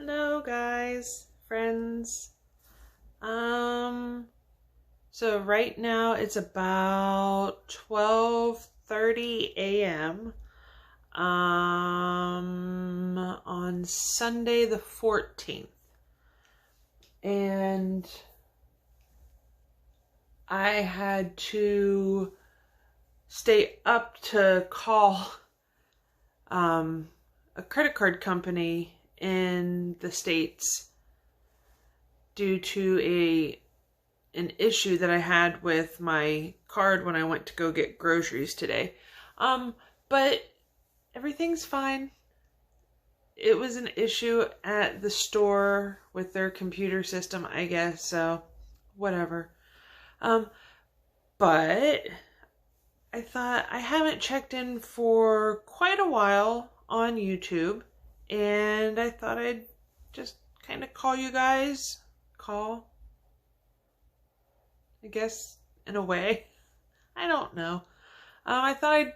Hello guys, friends. So right now it's about 12:30 a.m. On Sunday the 14th. And I had to stay up to call a credit card company in the States due to an issue that I had with my card when I went to go get groceries today. But everything's fine. It was an issue at the store with their computer system, I guess, so whatever. But I thought I haven't checked in for quite a while on YouTube, and I thought I'd just kind of call you guys. I guess, in a way. I don't know. I thought I'd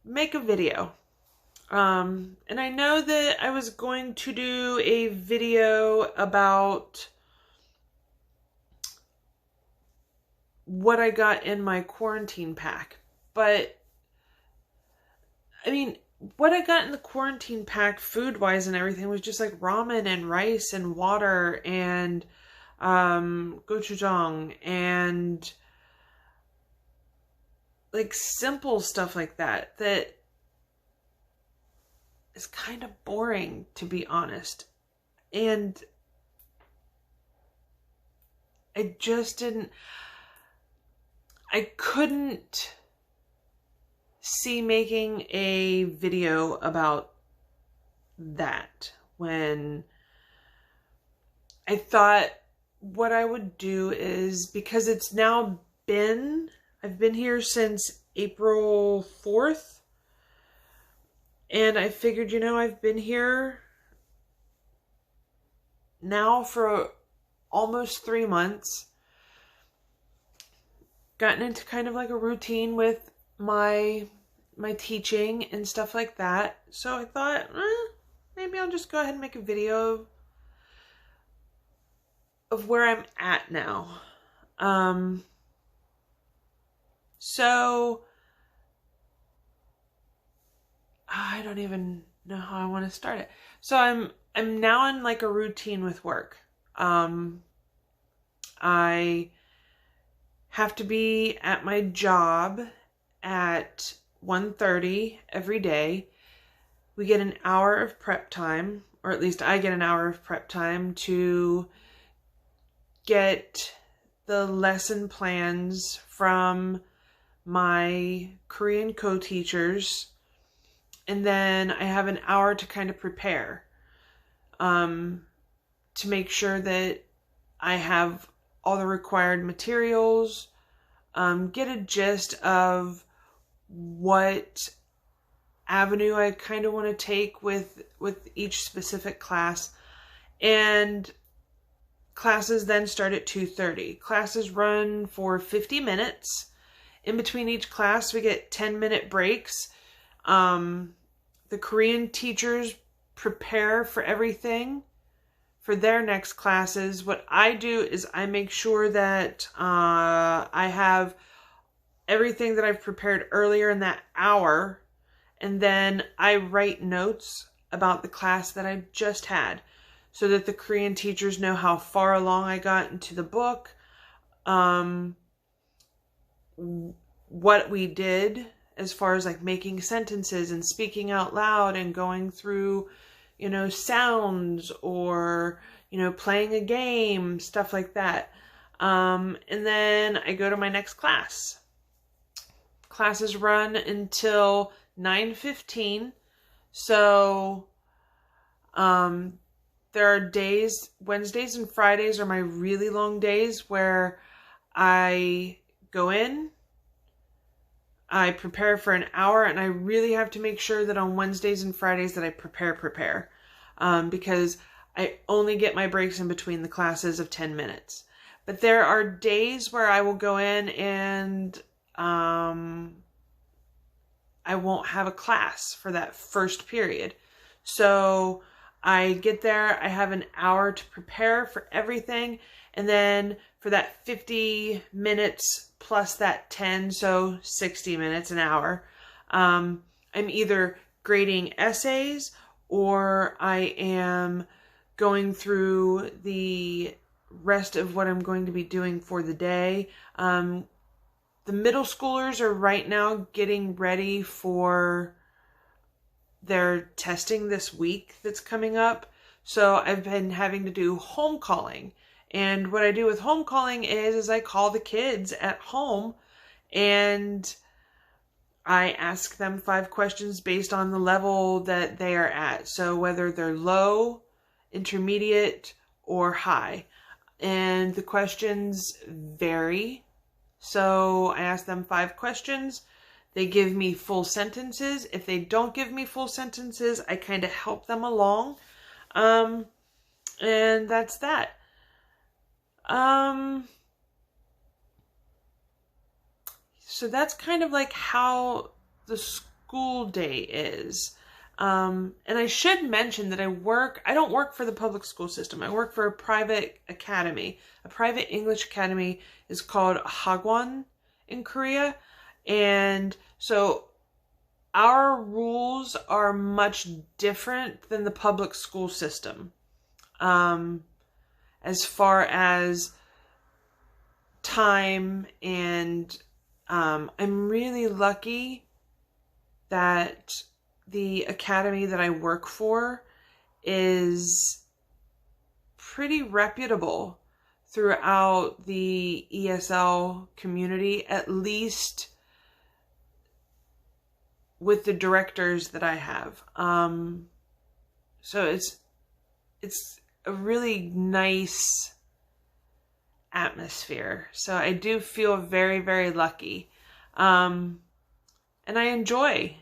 make a video. And I know that I was going to do a video about what I got in my quarantine pack. But, I mean, what I got in the quarantine pack food-wise and everything was just like ramen and rice and water and gochujang and like simple stuff like that is kind of boring, to be honest. And I couldn't see making a video about that when I thought what I would do is, because it's now I've been here since April 4th, and I figured, I've been here now for almost 3 months, gotten into kind of like a routine with my teaching and stuff like that. So I thought, maybe I'll just go ahead and make a video of where I'm at now. So I don't even know how I want to start it. So I'm now in like a routine with work. I have to be at my job at 1:30 every day. We get an hour of prep time, or at least I get an hour of prep time to get the lesson plans from my Korean co-teachers, and then I have an hour to kind of prepare to make sure that I have all the required materials, get a gist of what avenue I kind of want to take with each specific class. And classes then start at 2:30. Classes run for 50 minutes. In between each class, we get 10-minute breaks. The Korean teachers prepare for everything for their next classes. What I do is I make sure that I have everything that I've prepared earlier in that hour, and then I write notes about the class that I just had so that the Korean teachers know how far along I got into the book, what we did as far as like making sentences and speaking out loud and going through, sounds or, playing a game, stuff like that. And then I go to my next class. Classes run until 9:15. So, there are days, Wednesdays and Fridays are my really long days where I go in, I prepare for an hour, and I really have to make sure that on Wednesdays and Fridays that I prepare. Because I only get my breaks in between the classes of 10 minutes. But there are days where I will go in and I won't have a class for that first period. So I get there, I have an hour to prepare for everything, and then for that 50 minutes plus that 10, so 60 minutes, an hour, I'm either grading essays or I am going through the rest of what I'm going to be doing for the day. The middle schoolers are right now getting ready for their testing this week that's coming up. So I've been having to do home calling. And what I do with home calling is I call the kids at home and I ask them 5 questions based on the level that they are at. So whether they're low, intermediate, or high. And the questions vary. So I ask them 5 questions. They give me full sentences. If they don't give me full sentences, I kind of help them along. And that's that. So that's kind of like how the school day is. And I should mention that I don't work for the public school system. I work for a private academy. A private English academy is called Hagwon in Korea. And so our rules are much different than the public school system. As far as time and I'm really lucky that the academy that I work for is pretty reputable throughout the ESL community, at least with the directors that I have. So it's a really nice atmosphere. So I do feel very, very lucky. And I enjoy,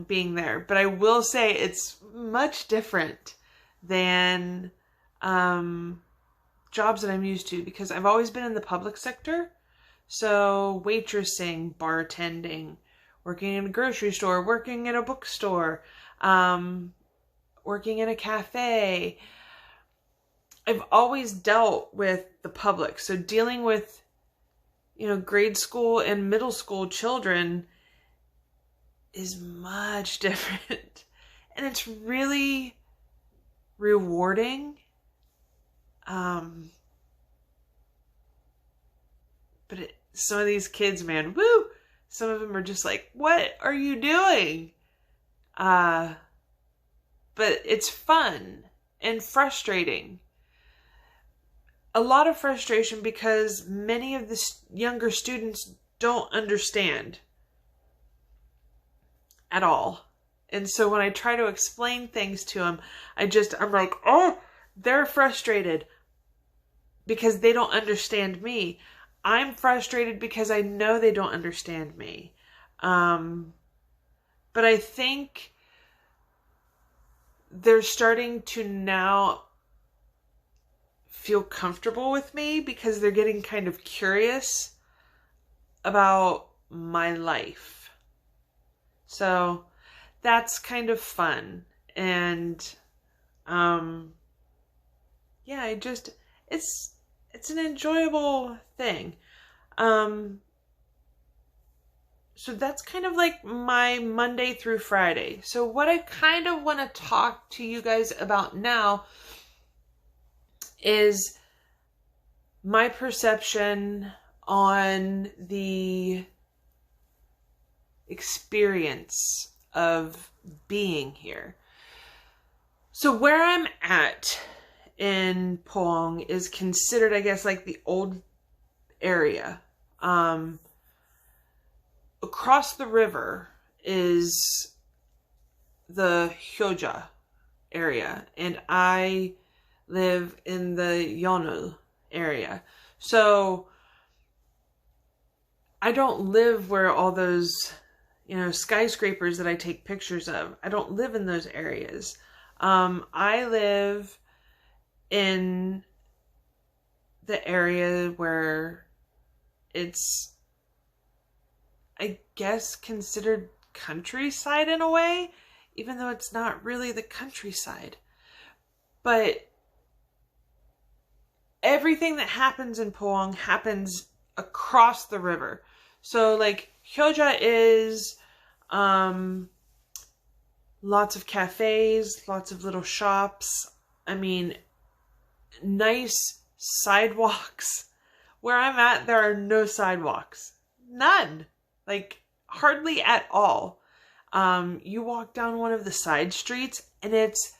being there. But I will say it's much different than jobs that I'm used to, because I've always been in the public sector. So waitressing, bartending, working in a grocery store, working at a bookstore, working in a cafe. I've always dealt with the public. So dealing with, grade school and middle school children is much different. And it's really rewarding. But some of these kids, man, woo! Some of them are just like, what are you doing? But it's fun and frustrating. A lot of frustration because many of the younger students don't understand at all. And so when I try to explain things to them, I'm like, oh, they're frustrated because they don't understand me. I'm frustrated because I know they don't understand me. But I think they're starting to now feel comfortable with me because they're getting kind of curious about my life. So that's kind of fun. And yeah, it's an enjoyable thing. So that's kind of like my Monday through Friday. So what I kind of want to talk to you guys about now is my perception on the experience of being here. So where I'm at in Pohang is considered, I guess, like the old area. Across the river is the Hyoja area, and I live in the Yeonul area. So I don't live where all those, skyscrapers that I take pictures of. I don't live in those areas. I live in the area where it's, I guess, considered countryside in a way, even though it's not really the countryside. But everything that happens in Pohang happens across the river. So like Hyoja is lots of cafes, lots of little shops. I mean, nice sidewalks. Where I'm at, there are no sidewalks. None. Like, hardly at all. You walk down one of the side streets and it's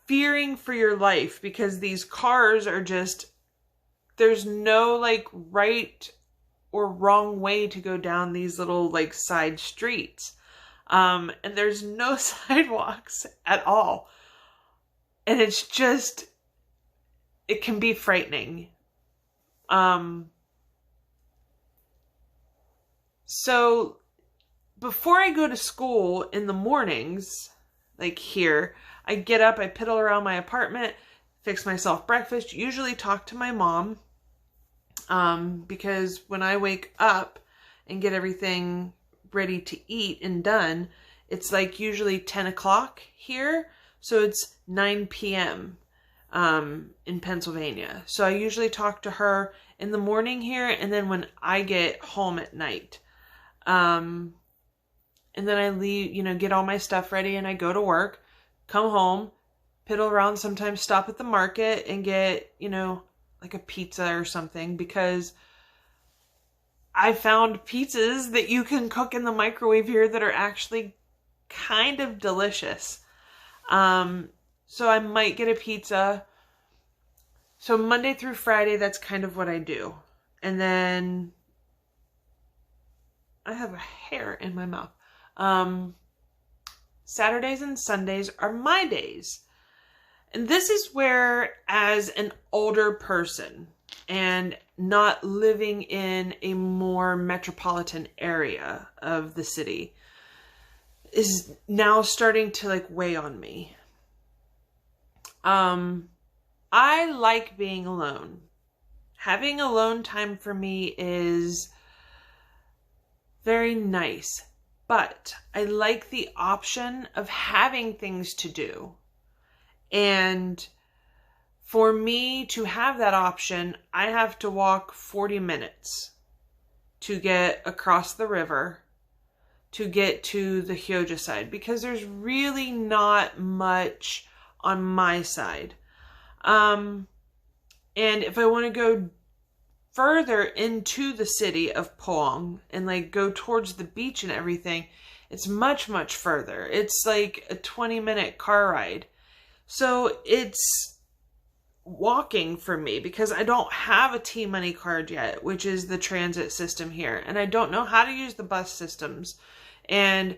fearing for your life because these cars are just, there's no like right or wrong way to go down these little like side streets. And there's no sidewalks at all. And it's just, it can be frightening. So before I go to school in the mornings, like here, I get up, I piddle around my apartment, fix myself breakfast, usually talk to my mom, because when I wake up and get everything ready to eat and done, it's like usually 10 o'clock here. So it's 9 p.m. In Pennsylvania. So I usually talk to her in the morning here, and then when I get home at night. And then I leave, get all my stuff ready and I go to work, come home, piddle around, sometimes stop at the market and get, like a pizza or something, because I found pizzas that you can cook in the microwave here that are actually kind of delicious. So I might get a pizza. So Monday through Friday, that's kind of what I do. And then I have a hair in my mouth. Saturdays and Sundays are my days. And this is where, as an older person and not living in a more metropolitan area of the city, is now starting to like weigh on me. I like being alone. Having alone time for me is very nice, but I like the option of having things to do. And for me to have that option, I have to walk 40 minutes to get across the river to get to the Hyoja side, because there's really not much on my side. And if I want to go further into the city of Pohang and like go towards the beach and everything, it's much, much further. It's like a 20-minute car ride. So it's walking for me because I don't have a T-Money card yet, which is the transit system here. And I don't know how to use the bus systems. And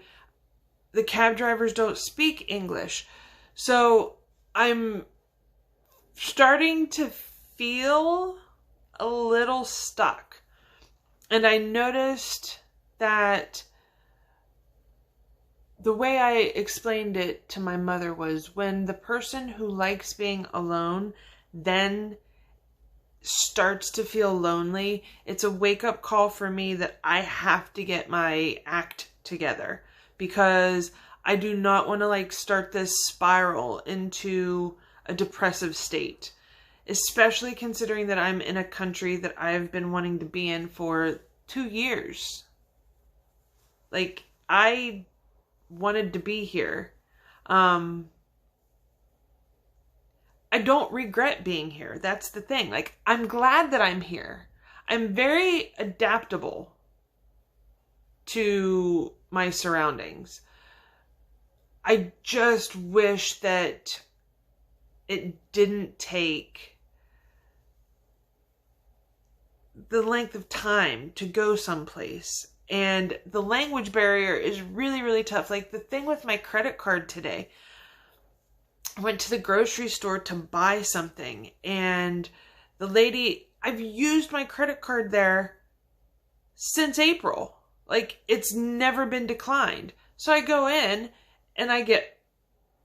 the cab drivers don't speak English. So I'm starting to feel a little stuck. And I noticed that the way I explained it to my mother was, when the person who likes being alone then starts to feel lonely, it's a wake-up call for me that I have to get my act together, because I do not want to like start this spiral into a depressive state, especially considering that I'm in a country that I've been wanting to be in for 2 years. Like, I wanted to be here. I don't regret being here. That's the thing. Like, I'm glad that I'm here. I'm very adaptable to my surroundings. I just wish that it didn't take the length of time to go someplace. And the language barrier is really, really tough. Like the thing with my credit card today, I went to the grocery store to buy something, and the lady, I've used my credit card there since April. Like, it's never been declined. So I go in and I get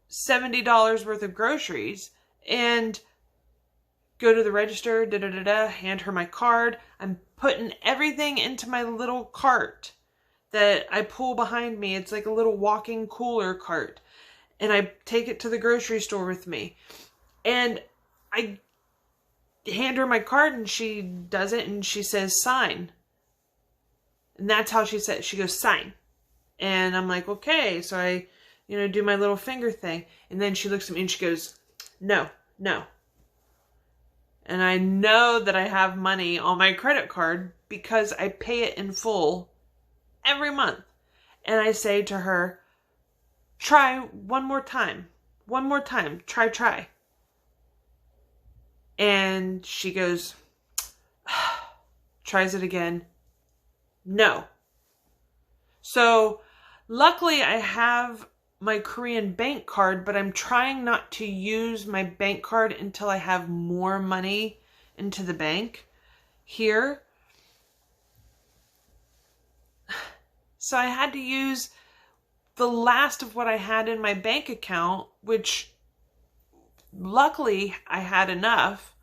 $70 worth of groceries and go to the register, hand her my card. I'm putting everything into my little cart that I pull behind me. It's like a little walking cooler cart. And I take it to the grocery store with me. And I hand her my card and she does it and she says, sign. And that's how she said it. She goes, sign. And I'm like, okay. So I, do my little finger thing. And then she looks at me and she goes, no. And I know that I have money on my credit card because I pay it in full every month. And I say to her, try one more time. One more time. Try. And she goes, tries it again. No. So luckily I have my Korean bank card, but I'm trying not to use my bank card until I have more money into the bank here. So I had to use the last of what I had in my bank account, which luckily I had enough,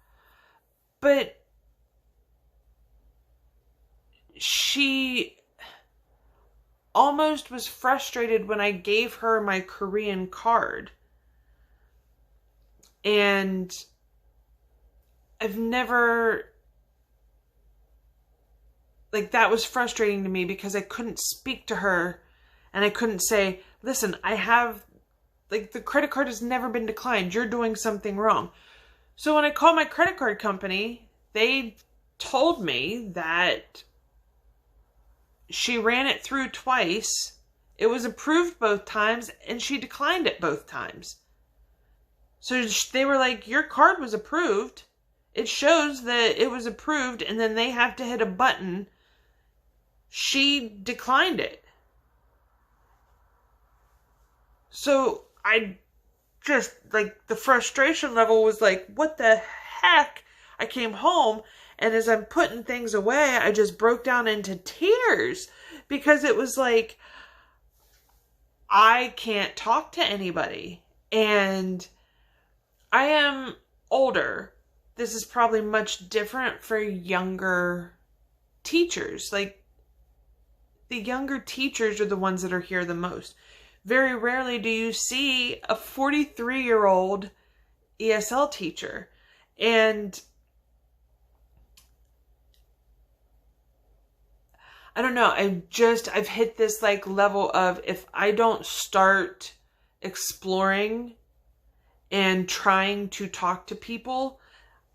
but she almost was frustrated when I gave her my Korean card. And I've never, that was frustrating to me because I couldn't speak to her and I couldn't say, listen, I have, the credit card has never been declined. You're doing something wrong. So when I called my credit card company, they told me that she ran it through twice. It was approved both times and she declined it both times. So they were like, your card was approved. It shows that it was approved, and then they have to hit a button. She declined it. So I just, the frustration level was like, what the heck? I came home, and as I'm putting things away, I just broke down into tears because it was like, I can't talk to anybody. And I am older. This is probably much different for younger teachers. The younger teachers are the ones that are here the most. Very rarely do you see a 43-year-old ESL teacher. And I don't know, I've hit this level of, if I don't start exploring and trying to talk to people,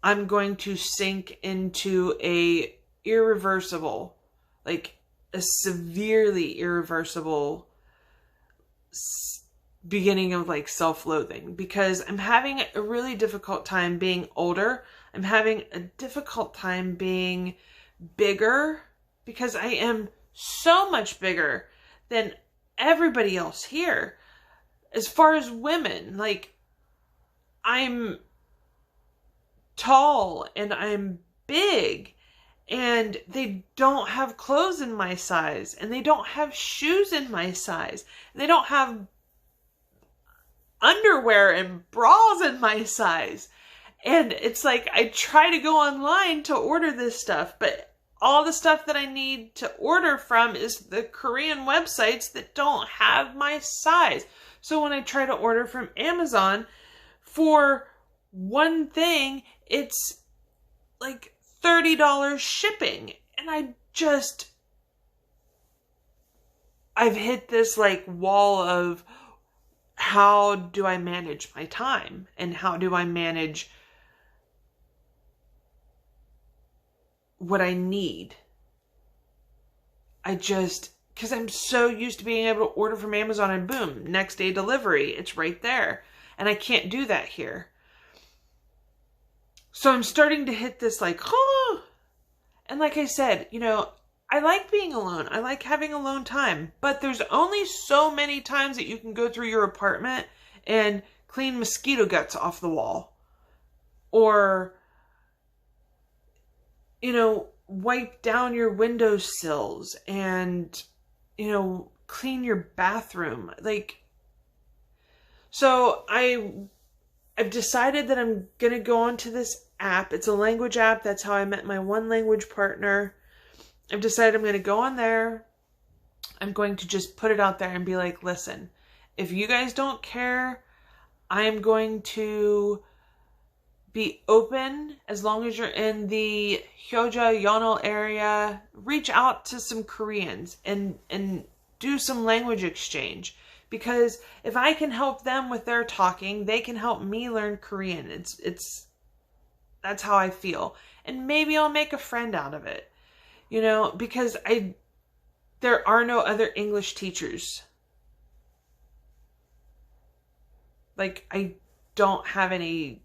I'm going to sink into a severely irreversible beginning of self-loathing, because I'm having a really difficult time being older. I'm having a difficult time being bigger, because I am so much bigger than everybody else here. As far as women, I'm tall and I'm big, and they don't have clothes in my size, and they don't have shoes in my size, and they don't have underwear and bras in my size. And it's I try to go online to order this stuff, but all the stuff that I need to order from is the Korean websites that don't have my size. So when I try to order from Amazon for one thing, it's $30 shipping. And I've hit this wall of, how do I manage my time? And how do I manage what I need? Because I'm so used to being able to order from Amazon and boom, next day delivery, it's right there. And I can't do that here. So I'm starting to hit this and like I said, I like being alone. I like having alone time, but there's only so many times that you can go through your apartment and clean mosquito guts off the wall, or, wipe down your windowsills and, clean your bathroom. So I've decided that I'm going to go onto this app. It's a language app. That's how I met my one language partner. I've decided I'm going to go on there. I'm going to just put it out there and be like, listen, if you guys don't care, I am going to be open as long as you're in the Hyoja Yeonil area. Reach out to some Koreans and do some language exchange, because if I can help them with their talking, they can help me learn Korean. It's that's how I feel. And maybe I'll make a friend out of it. You know, because there are no other English teachers. Like, I don't have any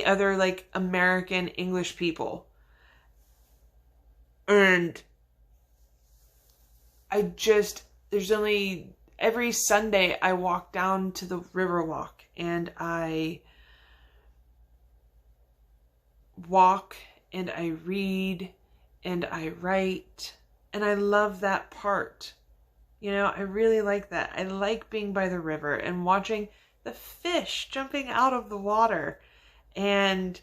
other like American English people. And there's only, every Sunday I walk down to the Riverwalk and I walk and I read and I write, and I love that part. You know, I really like that. I like being by the river and watching the fish jumping out of the water, and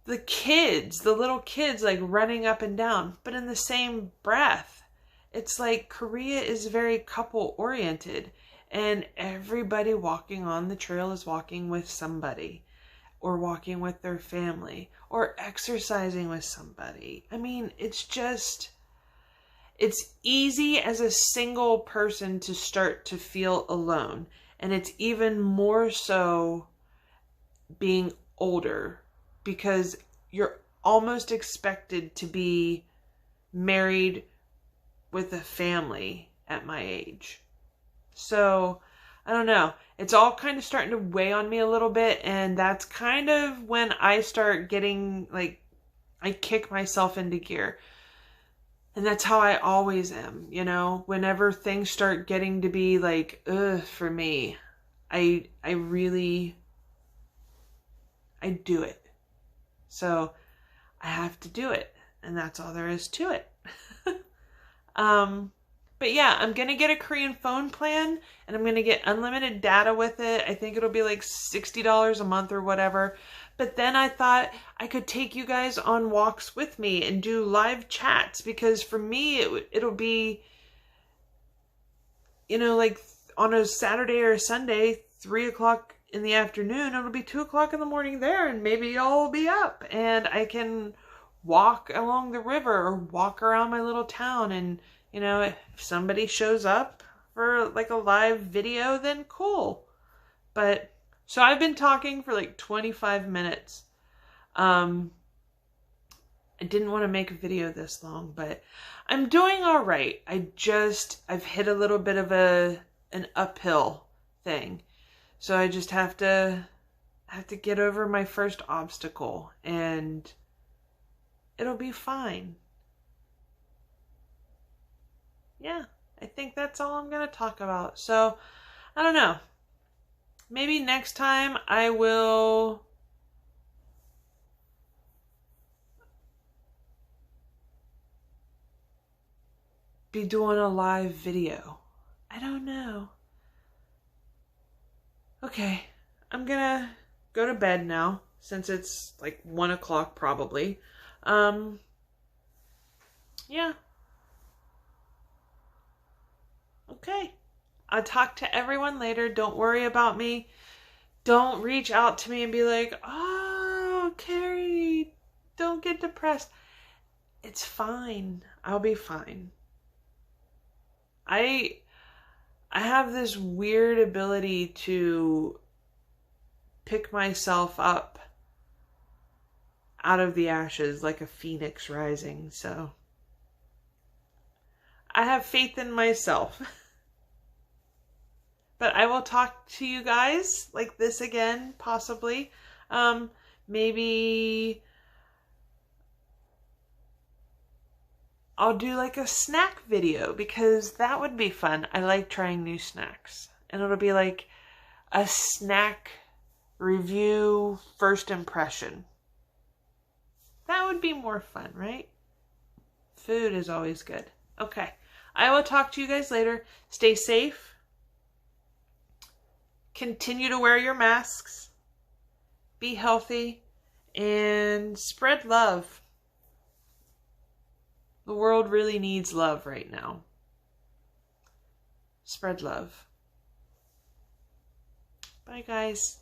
the kids, the little kids, like running up and down. But in the same breath, it's like Korea is very couple oriented, and everybody walking on the trail is walking with somebody, or walking with their family, or exercising with somebody. I mean, it's easy as a single person to start to feel alone. And it's even more so being older, because you're almost expected to be married with a family at my age. So, I don't know. It's all kind of starting to weigh on me a little bit, and that's kind of when I start getting, like, I kick myself into gear. And that's how I always am, you know? Whenever things start getting to be like, ugh, for me, I do it. So I have to do it, and that's all there is to it. But yeah, I'm going to get a Korean phone plan, and I'm going to get unlimited data with it. I think it'll be like $60 a month or whatever. But then I thought I could take you guys on walks with me and do live chats, because for me, it'll be, you know, like on a Saturday or a Sunday, 3 o'clock in the afternoon, it'll be 2 o'clock in the morning there, and maybe y'all will be up, and I can walk along the river or walk around my little town. And, you know, if somebody shows up for like a live video, then cool. But so I've been talking for like 25 minutes. I didn't want to make a video this long, but I'm doing all right. I've hit a little bit of an uphill thing. So I just have to get over my first obstacle, and it'll be fine. Yeah, I think that's all I'm going to talk about. So, I don't know. Maybe next time I will be doing a live video. I don't know. Okay, I'm gonna go to bed now, since it's like 1 o'clock probably. Yeah. Okay. I'll talk to everyone later. Don't worry about me. Don't reach out to me and be like, oh, Carrie, don't get depressed. It's fine. I'll be fine. I have this weird ability to pick myself up out of the ashes like a phoenix rising. So I have faith in myself. But I will talk to you guys like this again, possibly. Maybe I'll do like a snack video, because that would be fun. I like trying new snacks. And it'll be like a snack review first impression. That would be more fun, right? Food is always good. Okay. I will talk to you guys later. Stay safe. Continue to wear your masks. Be healthy. And spread love. The world really needs love right now. Spread love. Bye, guys.